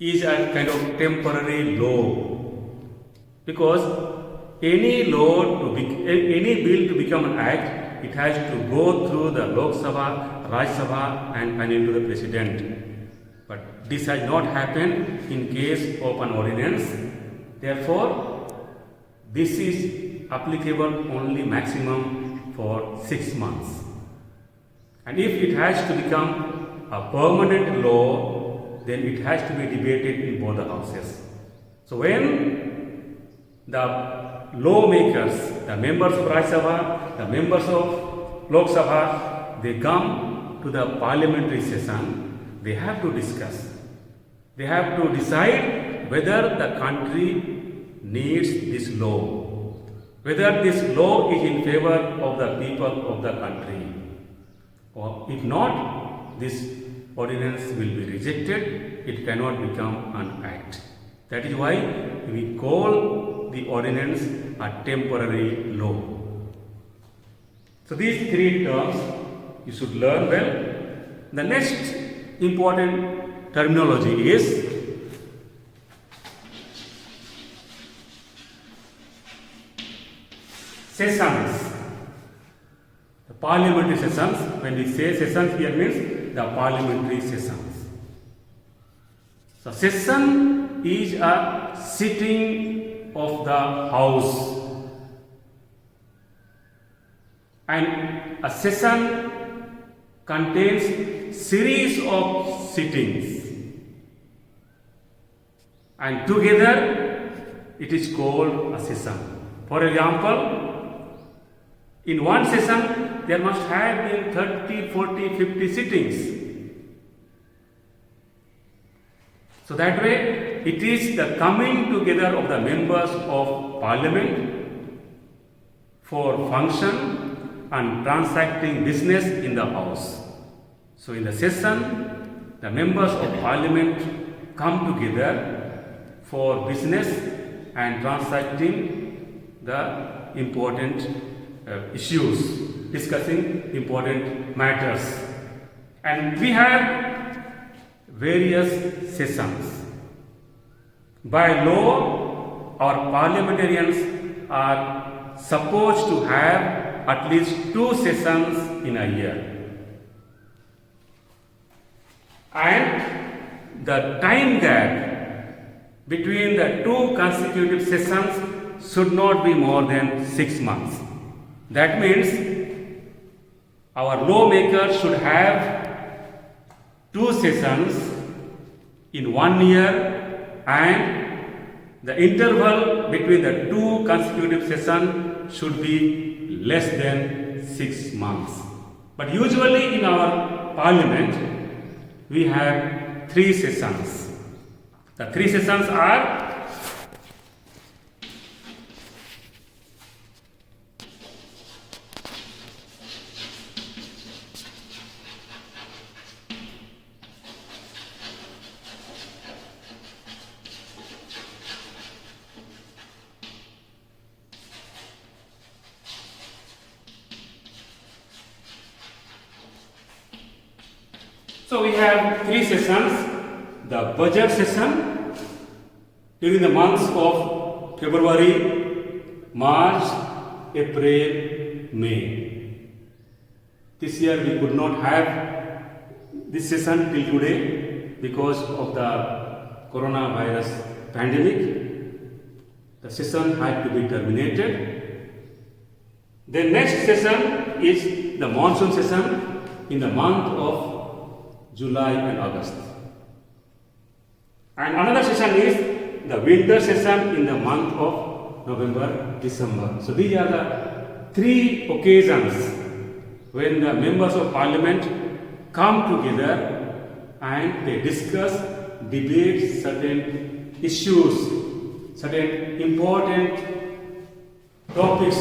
is a kind of temporary law, because any law any bill to become an act, it has to go through the Lok Sabha, Rajya Sabha and finally to the President. But this has not happened in case of an ordinance. Therefore, this is applicable only maximum for 6 months. And if it has to become a permanent law, then it has to be debated in both the houses. So when the lawmakers, the members of Rajya Sabha, the members of Lok Sabha, they come to the parliamentary session, they have to discuss. They have to decide whether the country needs this law, whether this law is in favor of the people of the country, or if not, this ordinance will be rejected. It cannot become an act. That is why we call the ordinance a temporary law. So these three terms you should learn well. The next important terminology is sessions. The parliamentary sessions. When we say sessions here means the parliamentary sessions. So session is a sitting of the house, and a session contains series of sittings, and together it is called a session. For example, in one session there must have been 30, 40, 50 sittings. So that way it is the coming together of the members of parliament for function and transacting business in the house. So in the session, the members of parliament come together for business and transacting the important issues, discussing important matters. And we have various sessions. By law, our parliamentarians are supposed to have at least 2 sessions in a year. And the time gap between the 2 consecutive sessions should not be more than 6 months. That means our lawmakers should have 2 sessions in 1 year, and the interval between the 2 consecutive sessions should be less than 6 months. But usually in our parliament, we have 3 sessions. The 3 sessions are So we have 3 sessions. The budget session during the months of February, March, April, May. This year we could not have this session till today because of the coronavirus pandemic. The session had to be terminated. The next session is the monsoon session in the month of July and August. And another session is the winter session in the month of November, December. So these are the 3 occasions when the members of parliament come together and they discuss, debate certain issues, certain important topics,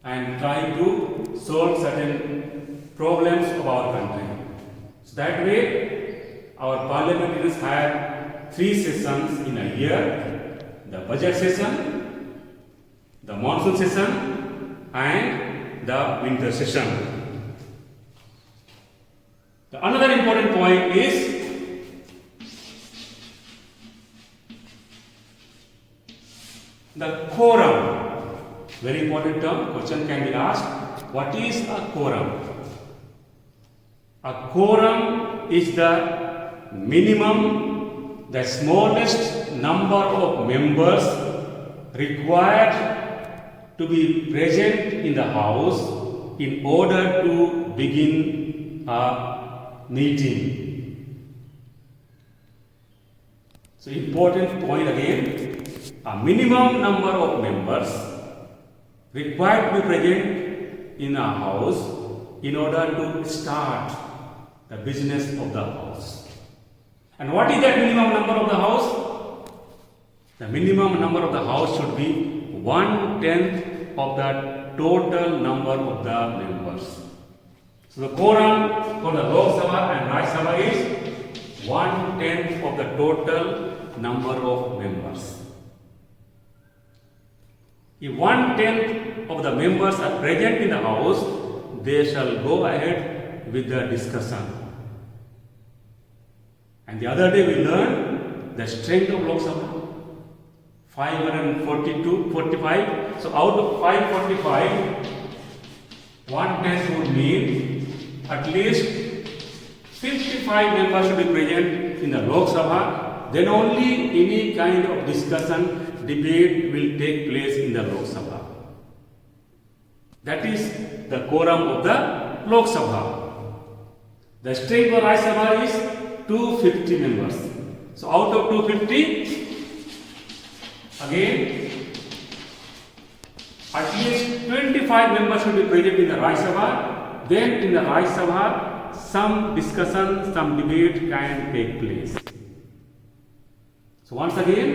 and try to solve certain problems of our country. So that way, our parliamentarians have 3 sessions in a year: the budget session, the monsoon session, and the winter session. Another important point is The quorum, very important term, question can be asked, what is a quorum? A quorum is the minimum, the smallest number of members required to be present in the house in order to begin a meeting. So important point again, a minimum number of members required to be present in a house in order to start the business of the house. And what is that minimum number of the house? The minimum number of the house should be 1/10 of the total number of the members. So the quorum for the Lok Sabha and Rajya Sabha is 1/10 of the total number of members. If 1/10 of the members are present in the house, they shall go ahead with the discussion. And the other day we learned the strength of Lok Sabha, 545. So out of 545, 1/10 would mean at least 55 members should be present in the Lok Sabha. Then only any kind of discussion, debate will take place in the Lok Sabha. That is the quorum of the Lok Sabha. The strength of Rajya Sabha is 250 members. So out of 250, again, at least 25 members should be present in the Rajya Sabha. Then in the Rajya Sabha, some discussion, some debate can take place. So once again,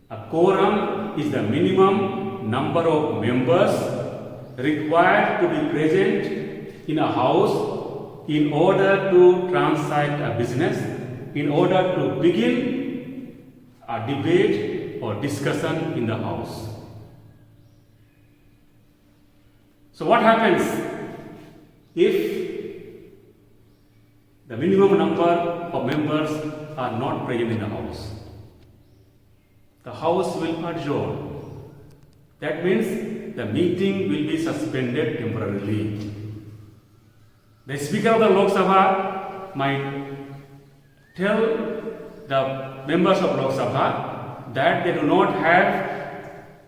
a quorum is the minimum number of members required to be present in a house in order to transact a business, in order to begin a debate or discussion in the house. So what happens if the minimum number of members are not present in the house? The house will adjourn. That means the meeting will be suspended temporarily. The Speaker of the Lok Sabha might tell the members of Lok Sabha that they do not have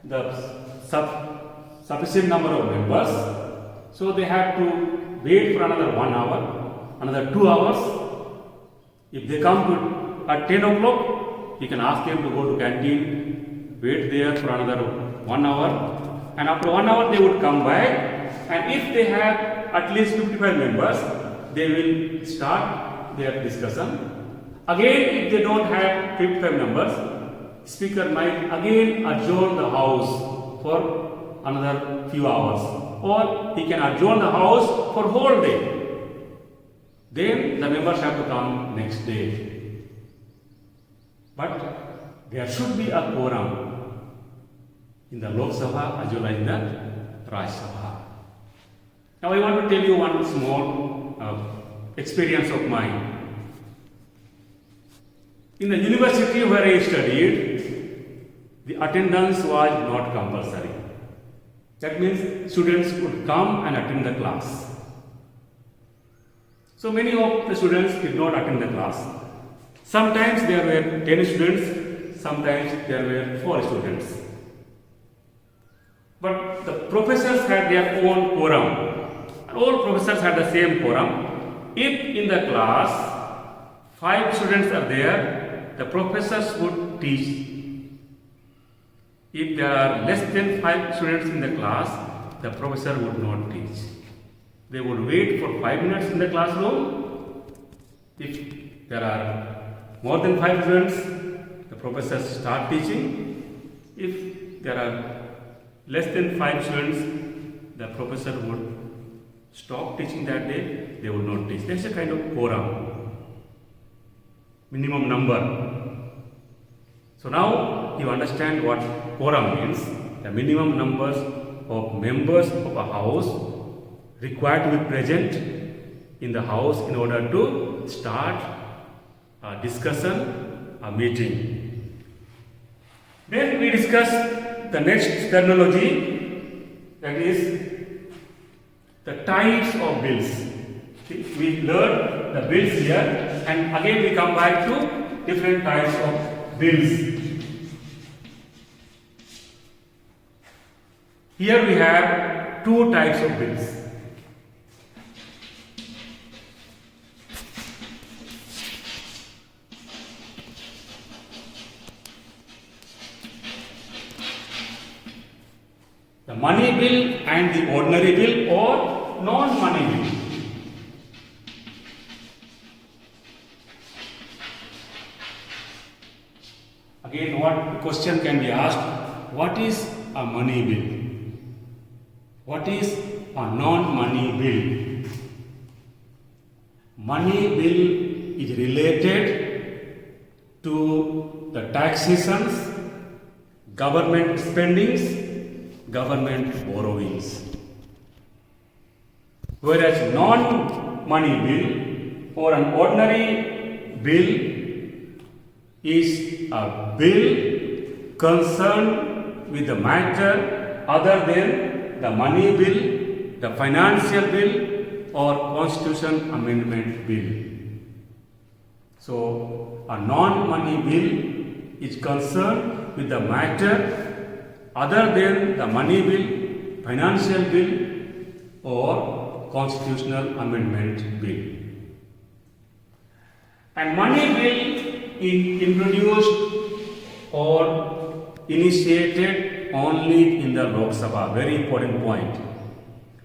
the sufficient number of members, so they have to wait for another 1 hour, another 2 hours. If they come to at 10 o'clock, you can ask them to go to canteen, wait there for another 1 hour, and after 1 hour they would come back, and if they have at least 55 members, they will start their discussion. Again, if they don't have 55 members, Speaker might again adjourn the house for another few hours, or he can adjourn the house for whole day. Then the members have to come next day. But there should be a quorum in the Lok Sabha as well as in the Rajya Sabha. Now I want to tell you one small experience of mine. In the university where I studied, the attendance was not compulsory. That means students could come and attend the class. So many of the students did not attend the class. Sometimes there were 10 students, sometimes there were 4 students. But the professors had their own quorum. And all professors had the same quorum. If in the class 5 students are there, the professors would teach. If there are less than 5 students in the class, the professor would not teach. They would wait for 5 minutes in the classroom. If there are more than 5 students, the professors start teaching. If there are less than 5 students, the professor would stop teaching that day, they would not teach. That's a kind of quorum, minimum number. So now you understand what quorum means, the minimum numbers of members of a house required to be present in the house in order to start a discussion, a meeting. Then we discuss the next terminology, that is the types of bills. We learn the bills here, and again we come back to different types of bills. Here we have two types of bills. The money bill and the ordinary bill or non-money bill. Again, what question can be asked? What is a money bill? What is a non-money bill? Money bill is related to the taxations, government spendings, government borrowings. Whereas non-money bill or an ordinary bill is a bill concerned with the matter other than the money bill, the financial bill or constitution amendment bill. So a non-money bill is concerned with the matter other than the money bill, financial bill or constitutional amendment bill. And money bill is introduced or initiated only in the Lok Sabha. Very important point.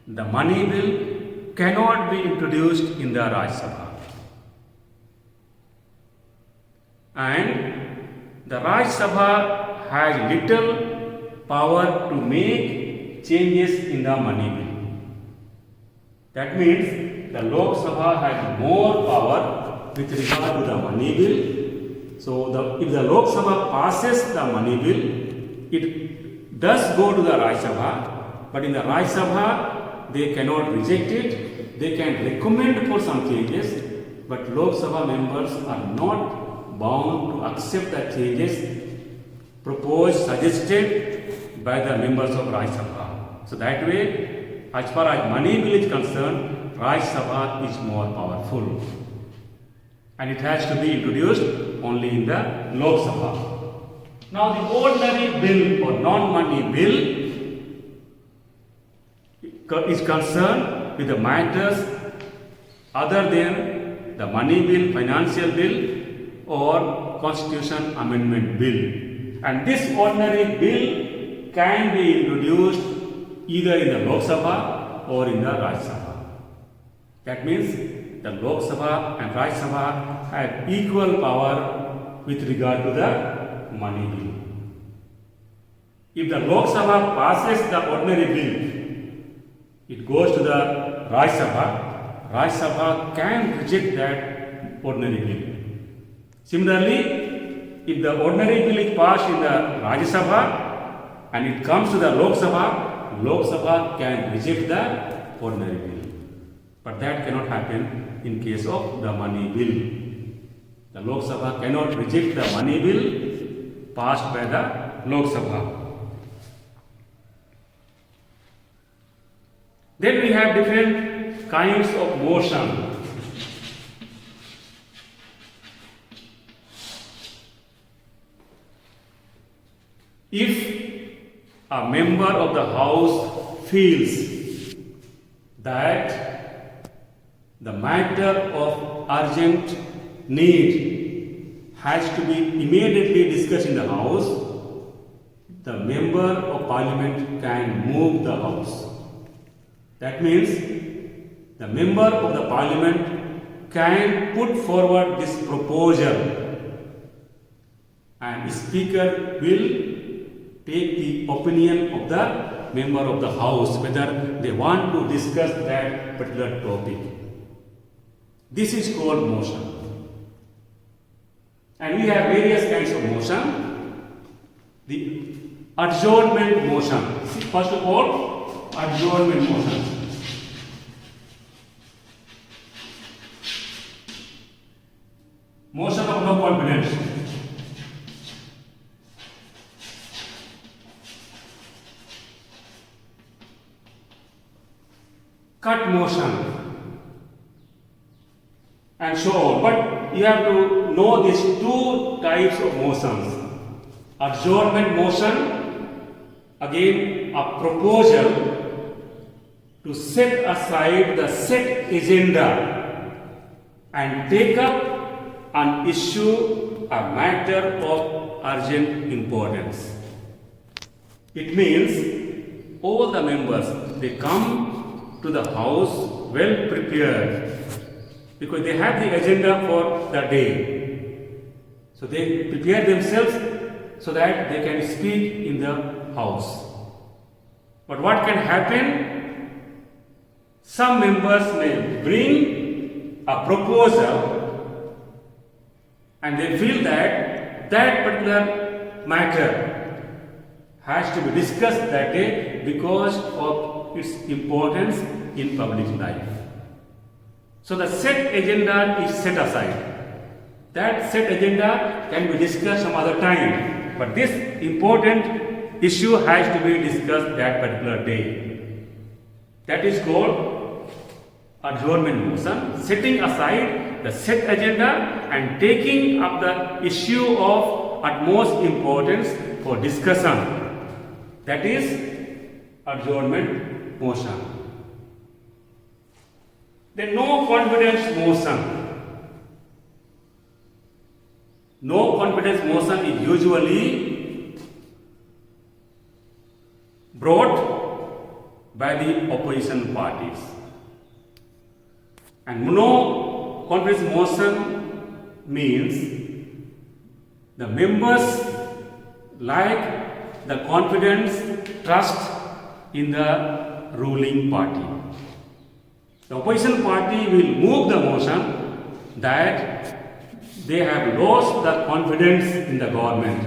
The money bill cannot be introduced in the Rajya Sabha. And the Rajya Sabha has little power to make changes in the money bill. That means the Lok Sabha has more power with regard to the money bill. So if the Lok Sabha passes the money bill, it does go to the Rajya Sabha, but in the Rajya Sabha they cannot reject it. They can recommend for some changes, but Lok Sabha members are not bound to accept the changes proposed, suggested by the members of Rajya Sabha. So that way, as far as money bill is concerned, Rajya Sabha is more powerful. And it has to be introduced only in the Lok Sabha. Now the ordinary bill or non-money bill is concerned with the matters other than the money bill, financial bill or constitution amendment bill. And this ordinary bill can be introduced either in the Lok Sabha or in the Rajya Sabha. That means the Lok Sabha and Rajya Sabha have equal power with regard to the money bill. If the Lok Sabha passes the ordinary bill, it goes to the Rajya Sabha. Rajya Sabha can reject that ordinary bill. Similarly, if the ordinary bill is passed in the Rajya Sabha and it comes to the Lok Sabha can reject the ordinary bill. But that cannot happen in case of the money bill. The Lok Sabha cannot reject the money bill passed by the Lok Sabha. Then we have different kinds of motion. If a member of the house feels that the matter of urgent need has to be immediately discussed in the house, the member of parliament can move the house. That means the member of the parliament can put forward this proposal and the speaker will take the opinion of the member of the house whether they want to discuss that particular topic. This is called motion. And we have various kinds of motion. The adjournment motion. First of all, adjournment motion. Motion of no confidence. short motion, and so on. But you have to know these two types of motions. Adjournment motion, again a proposal to set aside the set agenda and take up an issue, a matter of urgent importance. It means all the members, they come to the house well prepared because they have the agenda for the day. So they prepare themselves so that they can speak in the house. But what can happen? Some members may bring a proposal and they feel that that particular matter has to be discussed that day because of its importance in public life. So the set agenda is set aside. That set agenda can be discussed some other time, but this important issue has to be discussed that particular day. That is called adjournment motion, setting aside the set agenda and taking up the issue of utmost importance for discussion. That is adjournment motion. Then no confidence motion. No confidence motion is usually brought by the opposition parties. And no confidence motion means the members lack the confidence, trust in the ruling party. The opposition party will move the motion that they have lost the confidence in the government.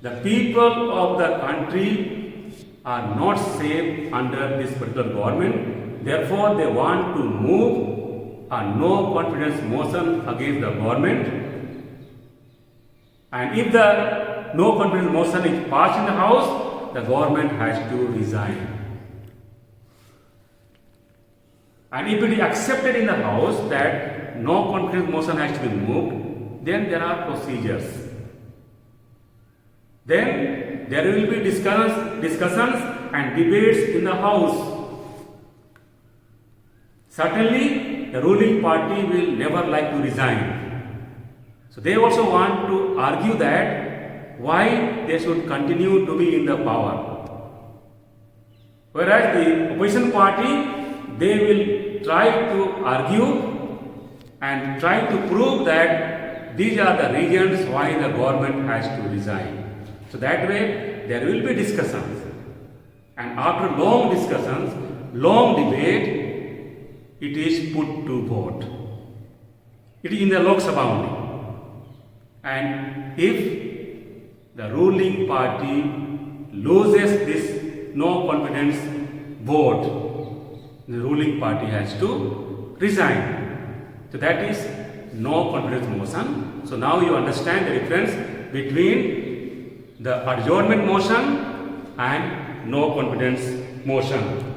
The people of the country are not safe under this particular government. Therefore, they want to move a no confidence motion against the government. And if the no confidence motion is passed in the house, the government has to resign. And if it is accepted in the house that no confidence motion has to be moved, then there are procedures. Then there will be discussions and debates in the house. Certainly, the ruling party will never like to resign. So they also want to argue that why they should continue to be in the power. Whereas the opposition party, they will try to argue and try to prove that these are the reasons why the government has to resign. So that way there will be discussions. And after long discussions, long debate, it is put to vote. It is in the Lok Sabha only. And if the ruling party loses this no confidence vote, the ruling party has to resign. So that is no confidence motion. So now you understand the difference between the adjournment motion and no confidence motion.